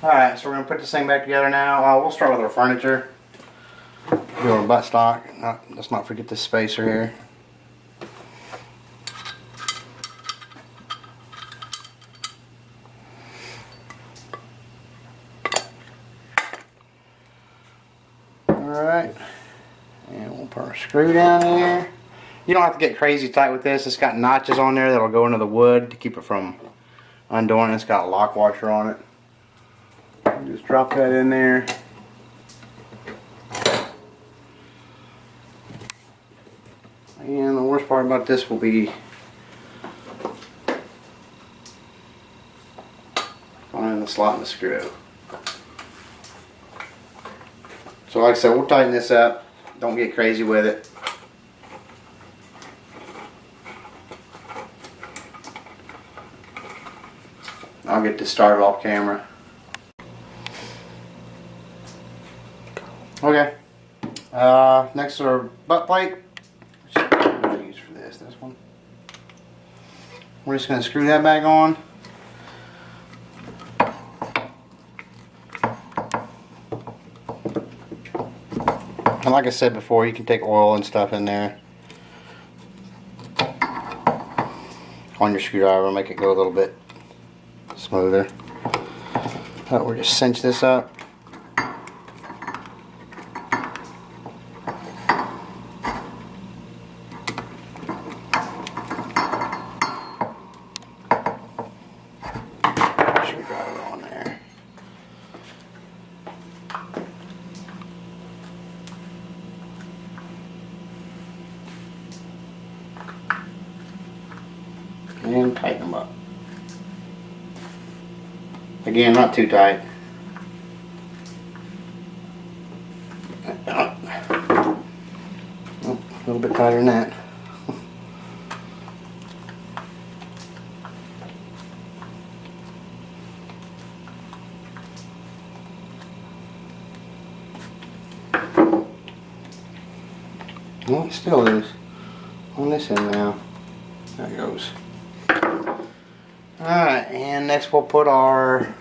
Alright, so we're going to put this thing back together now. We'll start with our furniture. Do our buttstock. Let's not forget this spacer here. Alright, and we'll put our screw down here. You don't have to get crazy tight with this. It's got notches on there that'll go into the wood to keep it from undoing. It's got a lock washer on it. Just drop that in there. And the worst part about this will be finding the slot in the screw. So like I said, we'll tighten this up. Don't get crazy with it. I'll get this started off camera. Okay. Next is our butt plate. What am I use for this? This one. We're just going to screw that back on. And like I said before, you can take oil and stuff in there on your screwdriver, make it go a little bit smoother. We'll just cinch this up. Screwdriver on there. And tighten them up. Again, not too tight. Oh, a little bit tighter than that. Well, it still is on this end now. There it goes. Alright, and next we'll put our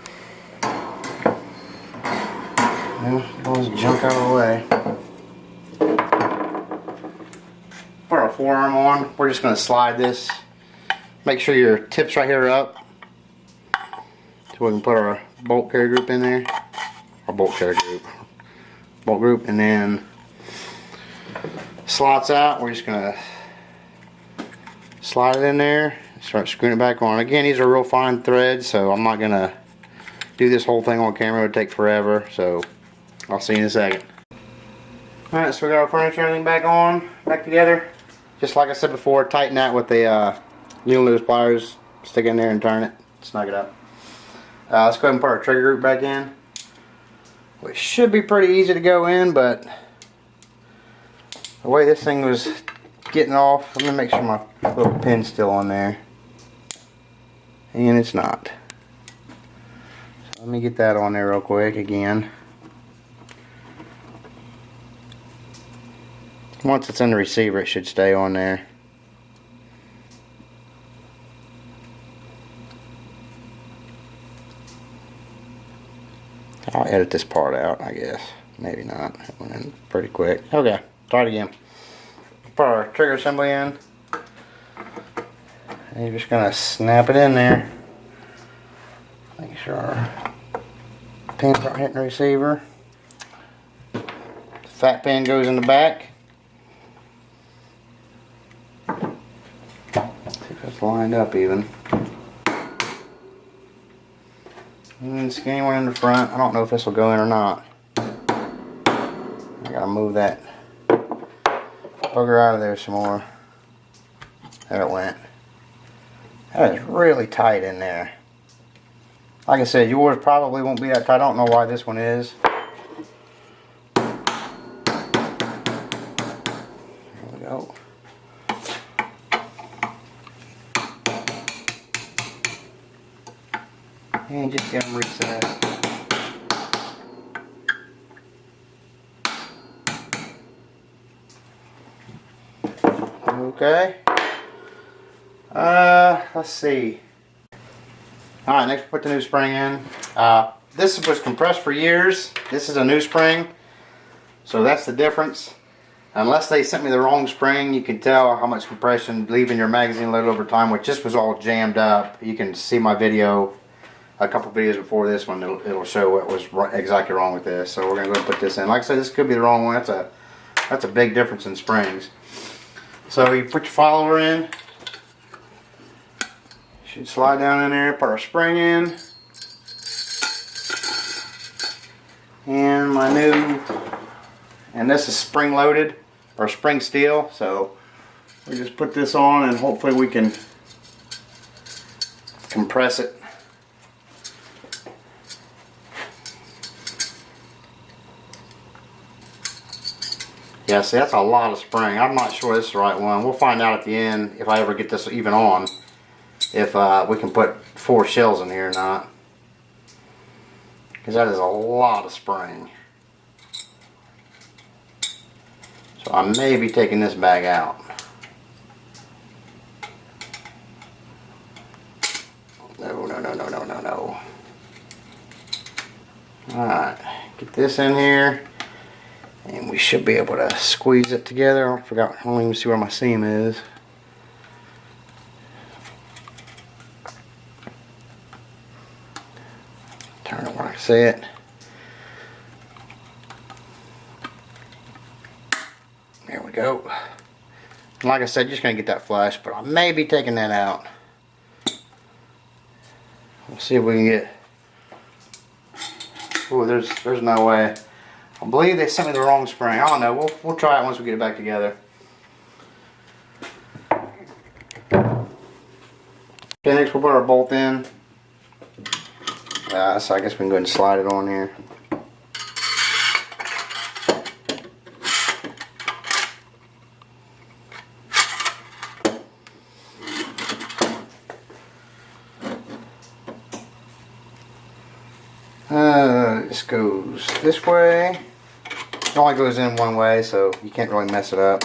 all this junk out of the way. Put our forearm on. We're just going to slide this. Make sure your tips right here are up. So we can put our bolt carrier group in there. Our bolt carrier group. Bolt group, and then slots out. We're just going to slide it in there. Start screwing it back on. Again, these are real fine threads, so I'm not going to do this whole thing on camera. It would take forever, so I'll see you in a second. Alright, so we got our furniture and everything back together. Just like I said before, tighten that with the needle nose pliers. Stick it in there and turn it. Snug it up. Let's go ahead and put our trigger group back in. Which should be pretty easy to go in, but the way this thing was getting off, let me make sure my little pin's still on there. And it's not. So let me get that on there real quick again. Once it's in the receiver, it should stay on there. I'll edit this part out, I guess. Maybe not. It went in pretty quick. Okay, try it again. Put our trigger assembly in. And you're just going to snap it in there. Make sure our pin's not hitting the receiver. The fat pin goes in the back. See if it's lined up even. And then skinny one in the front. I don't know if this will go in or not. I gotta move that bugger out of there some more. There it went. That is really tight in there. Like I said, yours probably won't be that tight. I don't know why this one is. There we go. And just get them reset. Okay. Let's see. Alright, next we'll put the new spring in. this was compressed for years. This is a new spring, so that's the difference. Unless they sent me the wrong spring, you can tell how much compression leaving your magazine loaded over time, which this was all jammed up. You can see my video, a couple videos before this one, it'll show what was exactly wrong with this. So we're gonna go and put this in. Like I said, this could be the wrong one. That's a big difference in springs. So you put your follower in. Should slide down in there, put our spring in. And my new, and this is spring loaded, or spring steel, so we just put this on and hopefully we can compress it. Yeah, see, that's a lot of spring. I'm not sure this is the right one. We'll find out at the end if I ever get this even on, if we can put 4 shells in here or not. Because that is a lot of spring. So I may be taking this bag out. No. Alright, get this in here. And we should be able to squeeze it together. I forgot, I don't even see where my seam is. Turn it where I see it. There we go. And like I said, just gonna get that flush, but I may be taking that out. We'll see if we can get. Oh, there's no way. I believe they sent me the wrong spring. I don't know. We'll try it once we get it back together. Okay, next we'll put our bolt in. So I guess we can go ahead and slide it on here. This goes this way. It only goes in one way, so you can't really mess it up.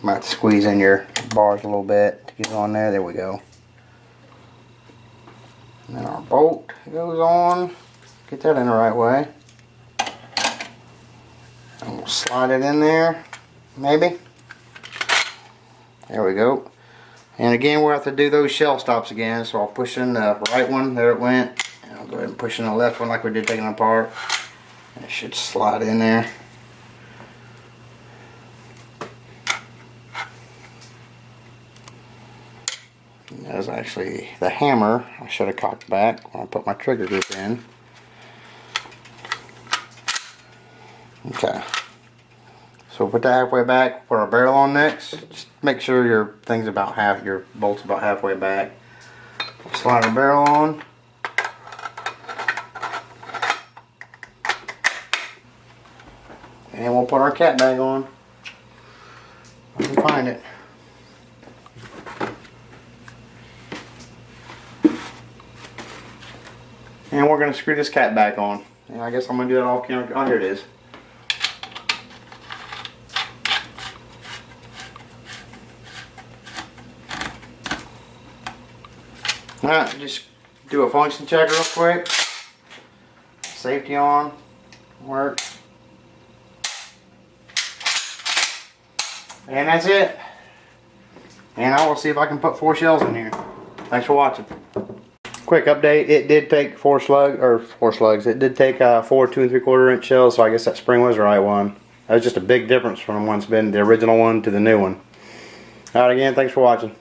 Might have to squeeze in your bars a little bit to get it on there. There we go. And then our bolt goes on. Get that in the right way. And we'll slide it in there, maybe. There we go. And again, we'll have to do those shell stops again. So I'll push in the right one. There it went. And I'll go ahead and push in the left one like we did taking it apart. It should slide in there. That was actually the hammer. I should have cocked back when I put my trigger grip in. Okay. So we'll put that halfway back, put our barrel on next. Just make sure your thing's about your bolt's about halfway back. Slide our barrel on. And we'll put our cat bag on. Let me find it. And we're going to screw this cat back on. And I guess I'm going to do that off camera. Oh, here it is. Alright, just do a function check real quick. Safety on. Works. And that's it. And I will see if I can put 4 shells in here. Thanks for watching. Quick update, it did take 4 slugs. It did take 4 2 3/4 inch shells, so I guess that spring was the right one. That was just a big difference from what's been the original one to the new one. Alright, again, thanks for watching.